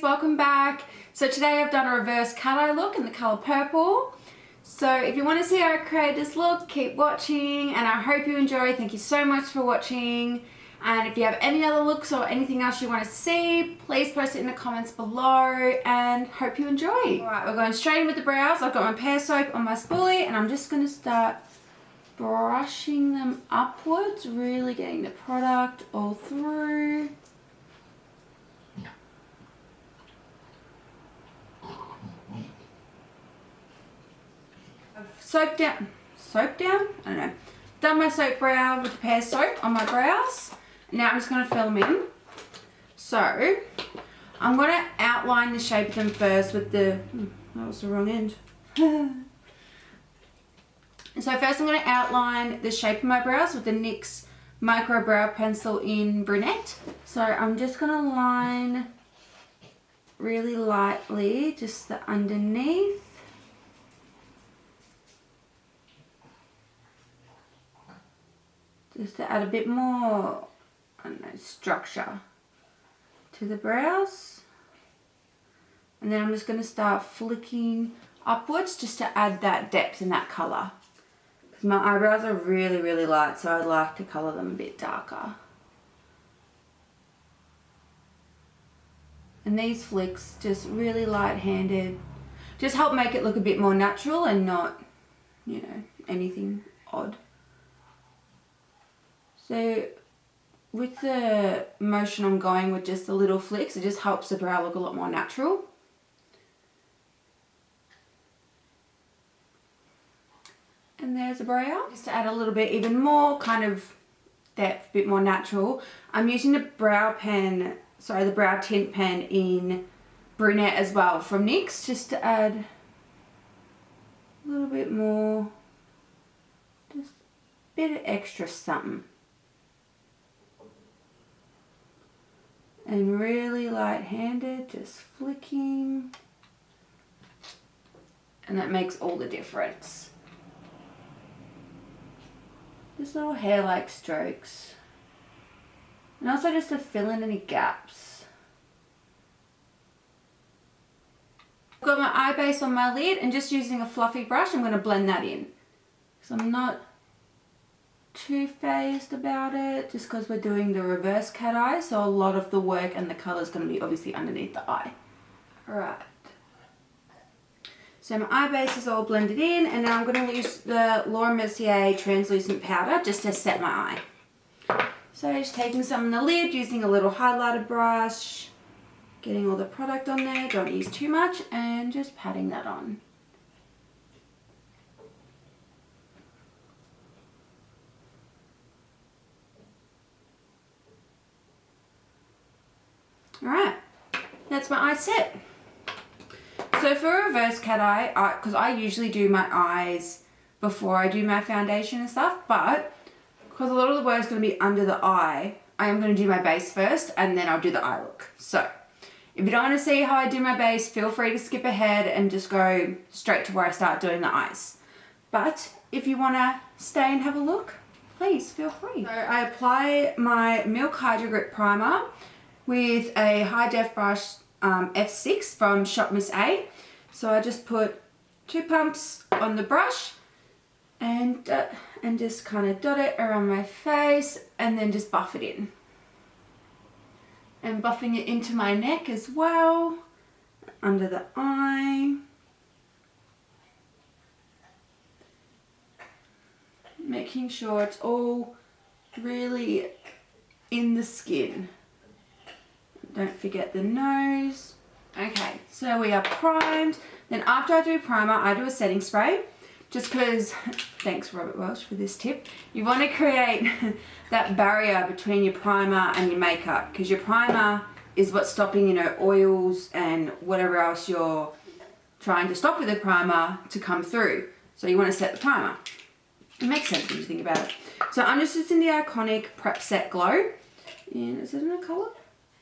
welcome back. So today I've done a reverse cat eye look in the colour purple. So if you want to see how I create this look, keep watching, and I hope you enjoy. Thank you so much for watching. And if you have any other looks or anything else you want to see, please post it in the comments below, and hope you enjoy. Alright, we're going straight in with the brows. I've got my pear soap on my spoolie and I'm just going to start brushing them upwards, really getting the product all through. I've soaped down, I don't know, done my soap brow with the pear soap on my brows. Now I'm just going to fill them in. So I'm going to outline the shape of them first with the, that was the wrong end. So first I'm going to outline the shape of my brows with the NYX Micro Brow Pencil in Brunette. So I'm just going to line really lightly just the underneath. Just to add a bit more, I don't know, structure to the brows. And then I'm just going to start flicking upwards just to add that depth and that colour. Because my eyebrows are really, really light, so I'd like to colour them a bit darker. And these flicks, just really light-handed, just help make it look a bit more natural and not, you know, anything odd. So with the motion I'm going with just the little flicks, it just helps the brow look a lot more natural. And there's a brow. Just to add a little bit even more kind of depth, a bit more natural, I'm using the brow pen, sorry, the brow tint pen in Brunette as well from NYX, just to add a little bit more, just a bit of extra something. And really light-handed, just flicking, and that makes all the difference. Just little hair-like strokes, and also just to fill in any gaps. I've got my eye base on my lid, and just using a fluffy brush I'm going to blend that in, because I'm not too phased about it, just because we're doing the reverse cat eye, so a lot of the work and the colour is going to be obviously underneath the eye. Alright, so my eye base is all blended in, and now I'm going to use the Laura Mercier translucent powder just to set my eye. So just taking some on the lid, using a little highlighter brush, getting all the product on there, don't use too much, and just patting that on. Alright, that's my eye set. So for a reverse cat eye, because I usually do my eyes before I do my foundation and stuff, but because a lot of the work is going to be under the eye, I am going to do my base first and then I'll do the eye look. So if you don't want to see how I do my base, feel free to skip ahead and just go straight to where I start doing the eyes. But if you want to stay and have a look, please feel free. So I apply my Milk Hydro Grip Primer with a high def brush F6 from Shop Miss A. So I just put 2 pumps on the brush and just kind of dot it around my face and then just buff it in. And buffing it into my neck as well, under the eye. Making sure it's all really in the skin. Don't forget the nose. Okay, so we are primed. Then after I do primer, I do a setting spray. Just because, thanks Robert Welsh for this tip, you want to create that barrier between your primer and your makeup. Because your primer is what's stopping, you know, oils and whatever else you're trying to stop with the primer to come through. So you want to set the primer. It makes sense when you think about it. So I'm just using the Iconic Prep Set Glow. And is it in a colour?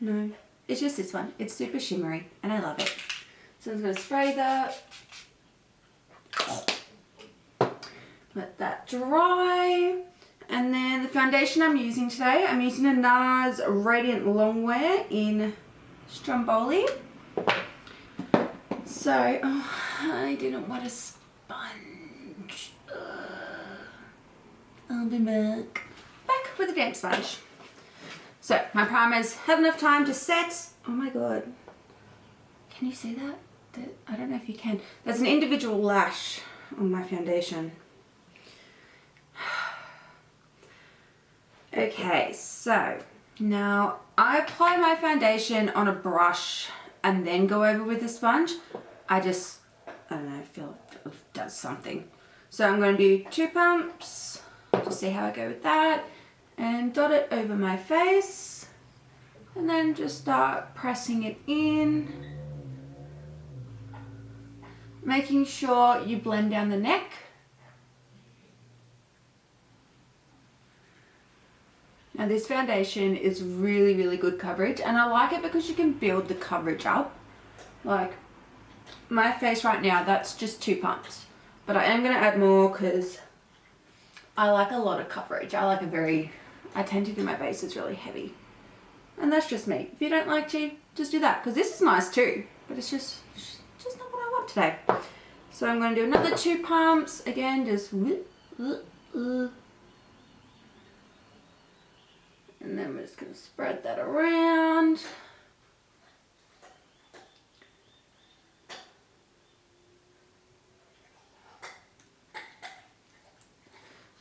No, it's just this one. It's super shimmery and I love it. So I'm just going to spray that. Let that dry. And then the foundation I'm using today, I'm using a Nars Radiant Longwear in Stomboli. So, oh, I didn't want a sponge. I'll be back. Back with a damp sponge. So, my primer's had enough time to set. Oh my god. Can you see that? I don't know if you can. There's an individual lash on my foundation. Okay, so now I apply my foundation on a brush and then go over with a sponge. I don't know, feel it does something. So I'm going to do 2 pumps, just see how I go with that, and dot it over my face, and then just start pressing it in, making sure you blend down the neck. Now this foundation is really, really good coverage, and I like it because you can build the coverage up. Like my face right now, that's just 2 pumps, but I am going to add more because I like a lot of coverage. I tend to do my bases really heavy, and that's just me. If you don't like to, just do that, because this is nice too, but it's just not what I want today. So I'm going to do another 2 pumps again, just and then we're just going to spread that around.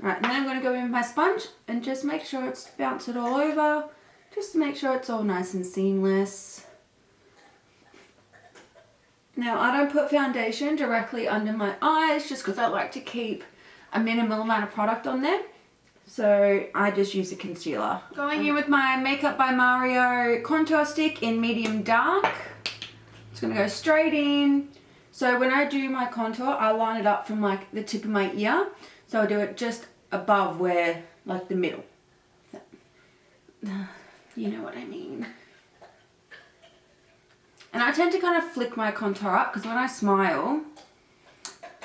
Alright, and then I'm going to go in with my sponge and just make sure it's bounce it all over, just to make sure it's all nice and seamless. Now I don't put foundation directly under my eyes just because I like to keep a minimal amount of product on there. So I just use a concealer. Going in with my Makeup by Mario contour stick in medium dark. It's going to go straight in. So when I do my contour, I line it up from like the tip of my ear. So I do it just above where, like the middle. You know what I mean. And I tend to kind of flick my contour up because when I smile,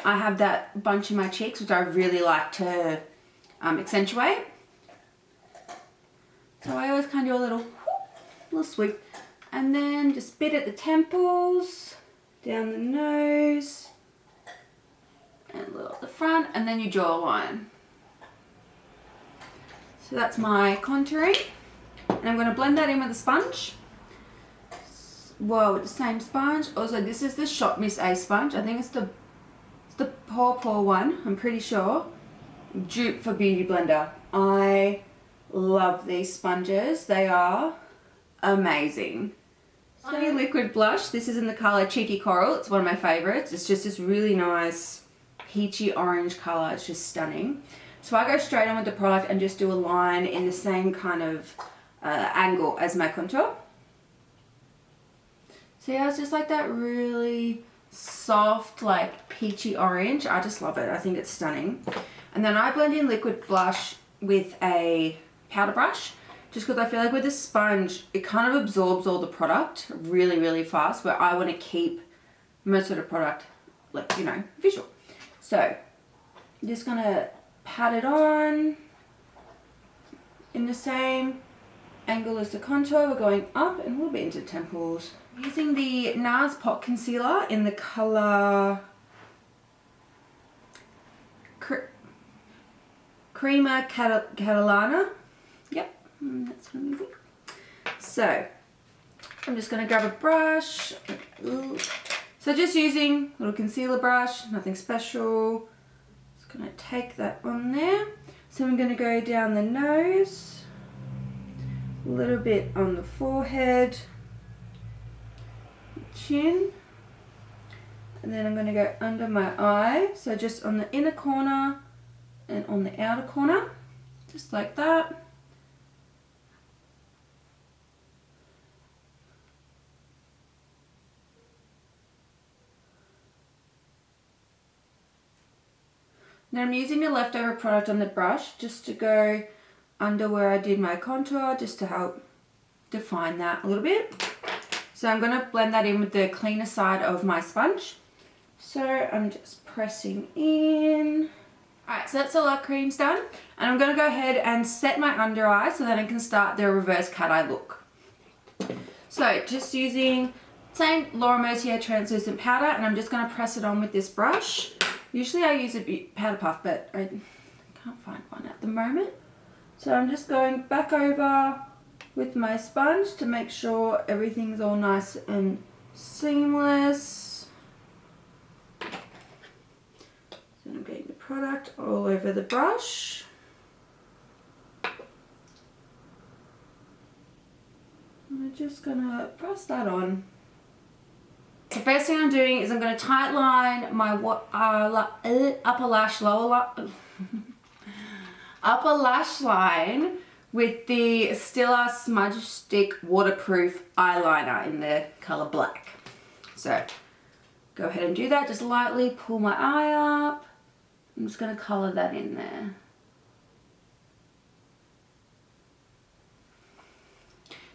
I have that bunch in my cheeks, which I really like to accentuate. So I always kind of do a little swoop, and then just bit at the temples, down the nose, and a little at the front, and then you draw a line. So that's my contouring, and I'm going to blend that in with a sponge. Well, with the same sponge. Also, this is the Shop Miss A sponge. I think it's the Paw one, I'm pretty sure. Dupe for Beauty Blender. I love these sponges. They are amazing. So liquid blush. This is in the colour Cheeky Coral. It's one of my favourites. It's just this really nice peachy orange colour. It's just stunning. So I go straight on with the product and just do a line in the same kind of angle as my contour. So yeah, it's just like that really soft, like peachy orange. I just love it. I think it's stunning. And then I blend in liquid blush with a powder brush, just because I feel like with a sponge, it kind of absorbs all the product really, really fast, where I want to keep most of the product, like, you know, visual. So I'm just going to pat it on in the same angle as the contour. We're going up and a little bit into the temples. I'm using the Nars Pot Concealer in the colour Crema Catalana. Yep, that's what I'm using. So I'm just going to grab a brush. Ooh. So just using a little concealer brush, nothing special. Just going to take that on there. So I'm going to go down the nose, a little bit on the forehead, chin, and then I'm going to go under my eye, so just on the inner corner and on the outer corner, just like that. Now I'm using the leftover product on the brush just to go under where I did my contour, just to help define that a little bit. So I'm going to blend that in with the cleaner side of my sponge. So I'm just pressing in. Alright, so that's all our creams done. And I'm going to go ahead and set my under eye so that I can start the reverse cat eye look. So just using Same Laura Mercier translucent powder, and I'm just going to press it on with this brush. Usually I use a powder puff, but I can't find one at the moment. So I'm just going back over with my sponge to make sure everything's all nice and seamless. So I'm getting the product all over the brush. I'm just gonna press that on. The first thing I'm doing is I'm going to tight line my upper lash line with the Stilla Smudge Stick Waterproof Eyeliner in the colour black. So go ahead and do that. Just lightly pull my eye up. I'm just going to colour that in there.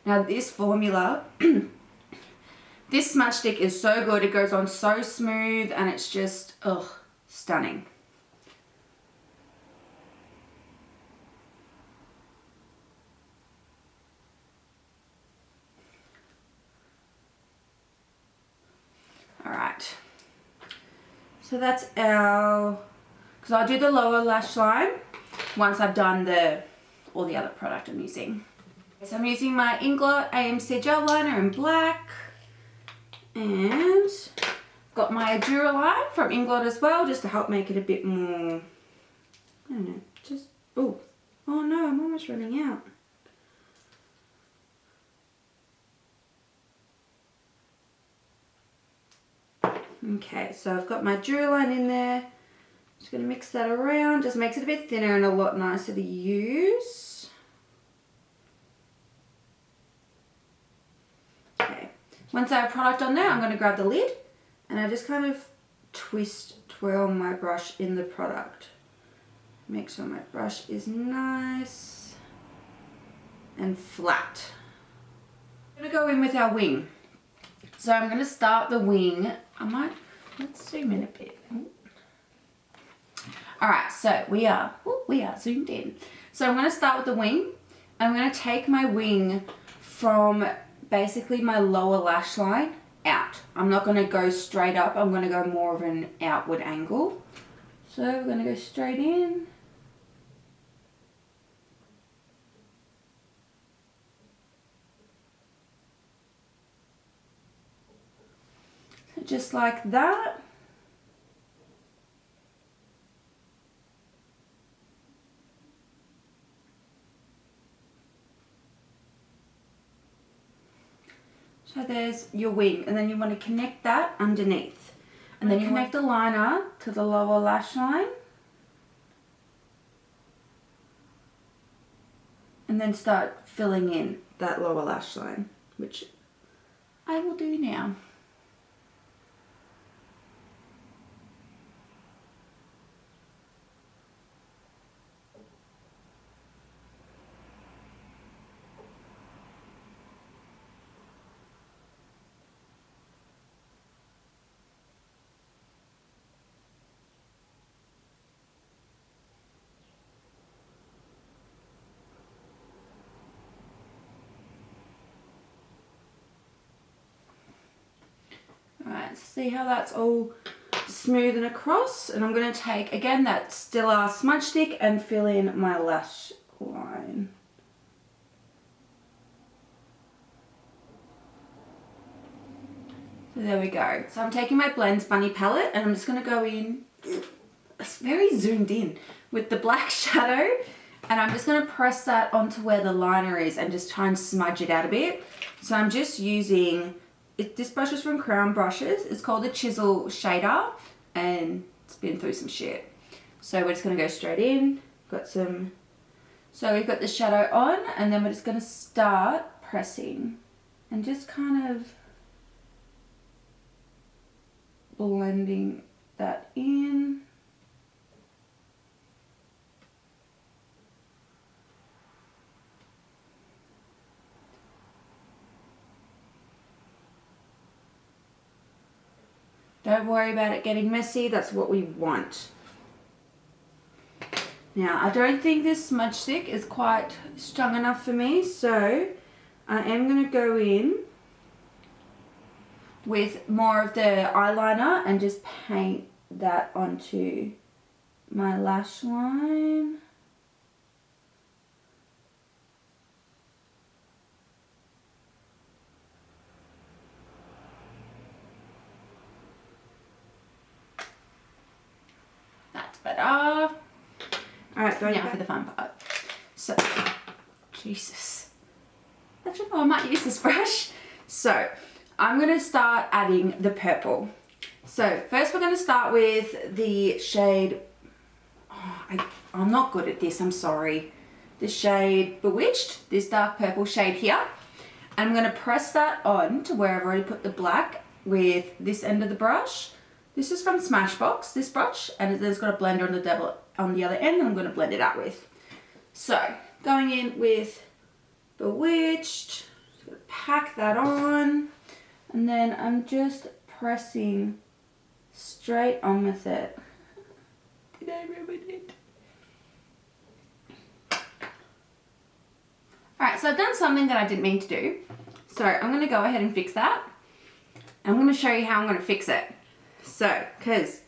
Now this formula, this smudge stick is so good. It goes on so smooth and it's just, ugh, stunning. All right. So that's our, because I'll do the lower lash line once I've done all the other product I'm using. So I'm using my Inglot AMC gel liner in black. And got my duraline from Inglot as well, just to help make it a bit more, I don't know, just, oh no, I'm almost running out. Okay, so I've got my duraline in there. Just going to mix that around, just makes it a bit thinner and a lot nicer to use. Once I have product on there, I'm going to grab the lid and I just kind of twirl my brush in the product. Make sure my brush is nice and flat. I'm going to go in with our wing. So I'm going to start the wing. Let's zoom in a bit. Alright, so we are zoomed in. So I'm going to start with the wing. I'm going to take my wing from basically my lower lash line out. I'm not going to go straight up. I'm going to go more of an outward angle. So we're going to go straight in. So just like that. So there's your wing, and then you want to connect that underneath. And then you connect the liner to the lower lash line. And then start filling in that lower lash line, which I will do now. Alright, see how that's all smooth and across, and I'm going to take again that Stilla smudge stick and fill in my lash line. So there we go. So I'm taking my Blends Bunny palette and I'm just going to go in, it's very zoomed in, with the black shadow, and I'm just going to press that onto where the liner is and just try and smudge it out a bit. So I'm just using, this brush is from Crown Brushes. It's called the Chisel Shader and it's been through some shit. So we're just going to go straight in. So we've got the shadow on, and then we're just going to start pressing and just kind of blending that in. Don't worry about it getting messy, that's what we want. Now, I don't think this smudge stick is quite strong enough for me, so I am going to go in with more of the eyeliner and just paint that onto my lash line. That's better. All right, now for the fun part. So, Jesus. Actually, no, I might use this brush. So, I'm going to start adding the purple. So, first we're going to start with the shade, I'm not good at this, I'm sorry. The shade Bewitched, this dark purple shade here. And I'm going to press that on to where I've already put the black with this end of the brush. This is from Smashbox, this brush, and it's got a blender on the other end that I'm going to blend it out with. So, going in with Bewitched, just going to pack that on, and then I'm just pressing straight on with it. Did I ruin it? Alright, so I've done something that I didn't mean to do. So I'm going to go ahead and fix that. I'm going to show you how I'm going to fix it. So, because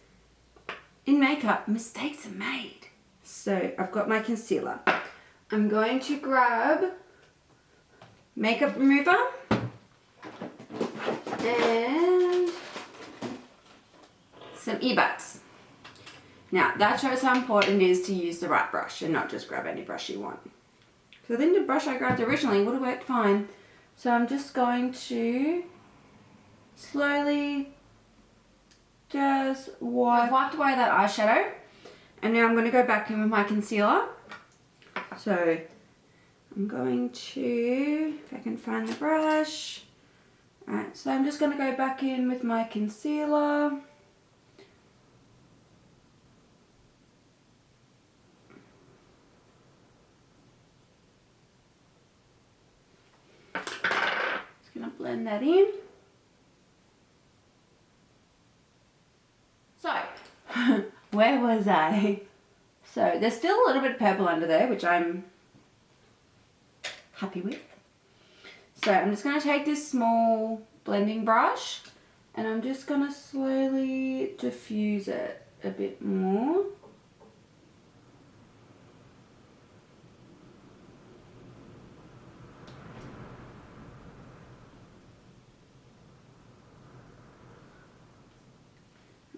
in makeup, mistakes are made. So I've got my concealer. I'm going to grab makeup remover and some earbuds. Now that shows how important it is to use the right brush and not just grab any brush you want. So I think the brush I grabbed originally would have worked fine. So I'm just going to slowly just wipe away that eyeshadow, and now I'm going to go back in with my concealer. So I'm going to, if I can find the brush. Alright, so I'm just going to go back in with my concealer. Just going to blend that in. So, where was I? So, there's still a little bit of purple under there, which I'm happy with. So, I'm just going to take this small blending brush and I'm just going to slowly diffuse it a bit more.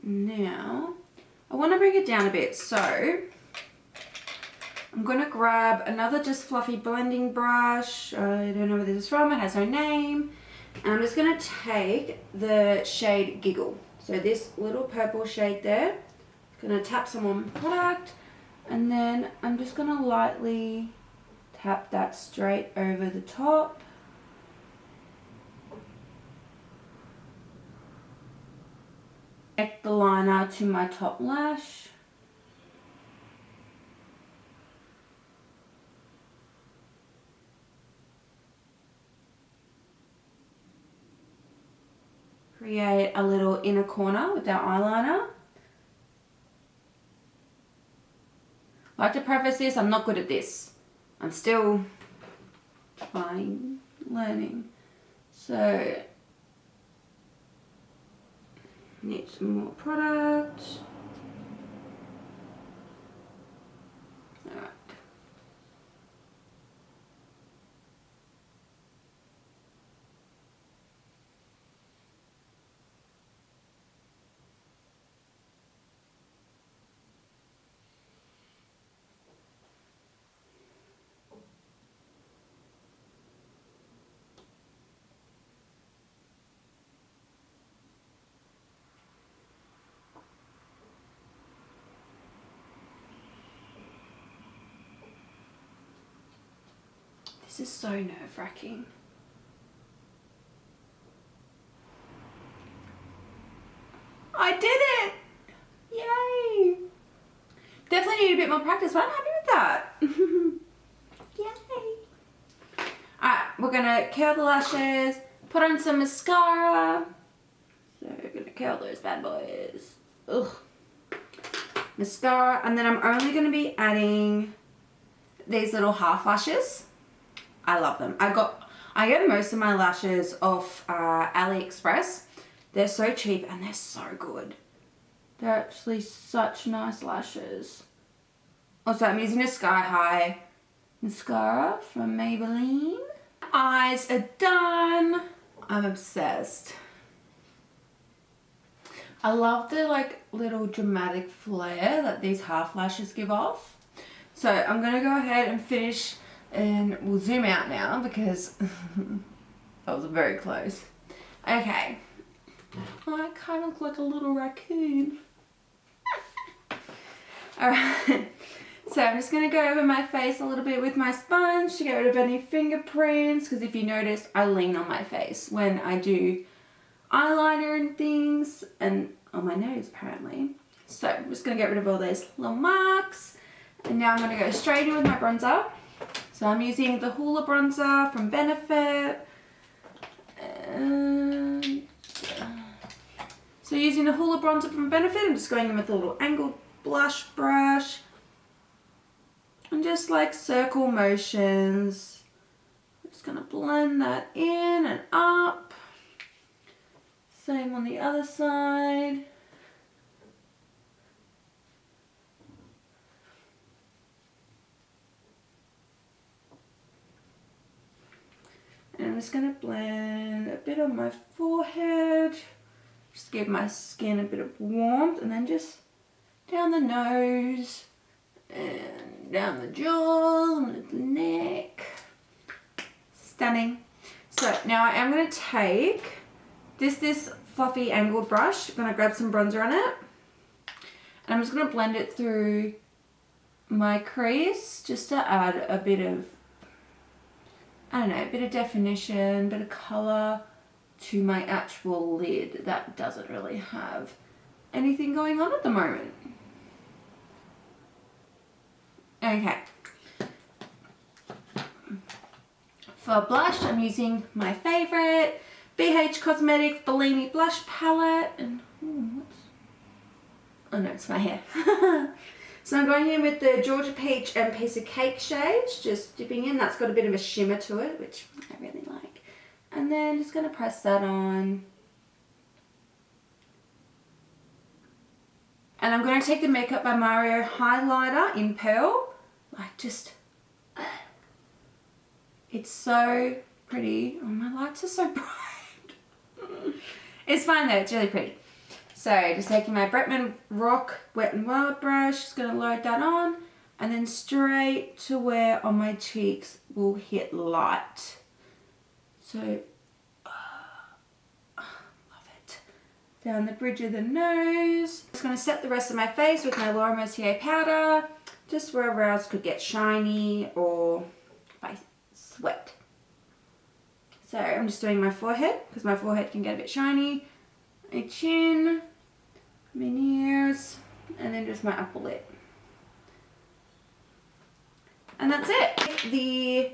Now, I want to bring it down a bit, so I'm going to grab another just fluffy blending brush. I don't know where this is from, it has no name. And I'm just going to take the shade Giggle. So this little purple shade there. I'm going to tap some on product, and then I'm just going to lightly tap that straight over the top. Connect the liner to my top lash. Create a little inner corner with our eyeliner. I like to preface this, I'm not good at this. I'm still trying, learning. So, need some more product. Alright. This is so nerve-wracking. I did it! Yay! Definitely need a bit more practice, but I'm happy with that. Yay! Alright, we're gonna curl the lashes, put on some mascara. So we're gonna curl those bad boys. Ugh. Mascara, and then I'm only gonna be adding these little half lashes. I love them. I get most of my lashes off AliExpress. They're so cheap and they're so good. They're actually such nice lashes. Also, I'm using a Sky High mascara from Maybelline. Eyes are done. I'm obsessed. I love the like little dramatic flare that these half lashes give off. So I'm going to go ahead and finish, and we'll zoom out now because that was very close. Okay. I kind of look like a little raccoon. Alright. So I'm just going to go over my face a little bit with my sponge to get rid of any fingerprints, because if you notice, I lean on my face when I do eyeliner and things, and on my nose apparently. So I'm just going to get rid of all those little marks. And now I'm going to go straight in with my bronzer. So I'm using the Hoola bronzer from Benefit. And so using the Hoola bronzer from Benefit, I'm just going in with a little angled blush brush. And just like circle motions. I'm just going to blend that in and up. Same on the other side. And I'm just going to blend a bit on my forehead. Just give my skin a bit of warmth, and then just down the nose and down the jaw and the neck. Stunning. So now I am going to take this fluffy angled brush. I'm going to grab some bronzer on it. And I'm just going to blend it through my crease just to add a bit of, I don't know, a bit of definition, a bit of colour to my actual lid that doesn't really have anything going on at the moment. Okay. For blush, I'm using my favourite BH Cosmetics Bellini blush palette. And oh no, it's my hair. So I'm going in with the Georgia Peach and Piece of Cake shades, just dipping in. That's got a bit of a shimmer to it, which I really like. And then just going to press that on. And I'm going to take the Makeup by Mario highlighter in Pearl. Like just, it's so pretty. Oh, my lights are so bright. It's fine though, it's really pretty. So just taking my Bretman Rock Wet n Wild brush, just going to load that on, and then straight to where on my cheeks will hit light. So, love it. Down the bridge of the nose. Just going to set the rest of my face with my Laura Mercier powder, just wherever else could get shiny or if I sweat. So I'm just doing my forehead, because my forehead can get a bit shiny. My chin, my ears, and then just my upper lip. And that's it. The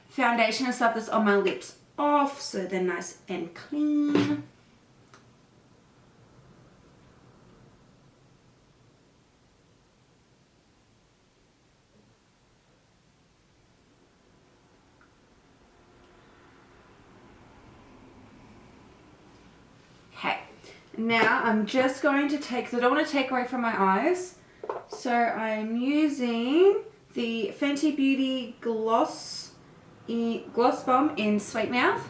foundation and stuff that's on my lips off, so they're nice and clean. Now I'm just going to take, because I don't want to take away from my eyes, so I'm using the Fenty Beauty Gloss Bomb in Sweet Mouth.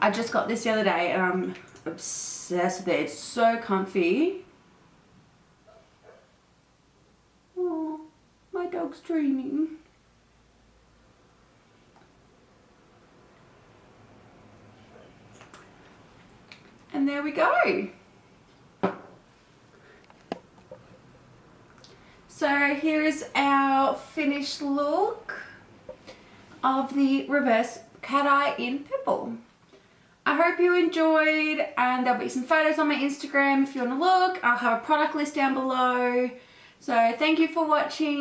I just got this the other day and I'm obsessed with it. It's so comfy. Oh, my dog's dreaming. And there we go. So here is our finished look of the reverse cat eye in purple. I hope you enjoyed, and there'll be some photos on my Instagram if you want to look. I'll have a product list down below. So thank you for watching.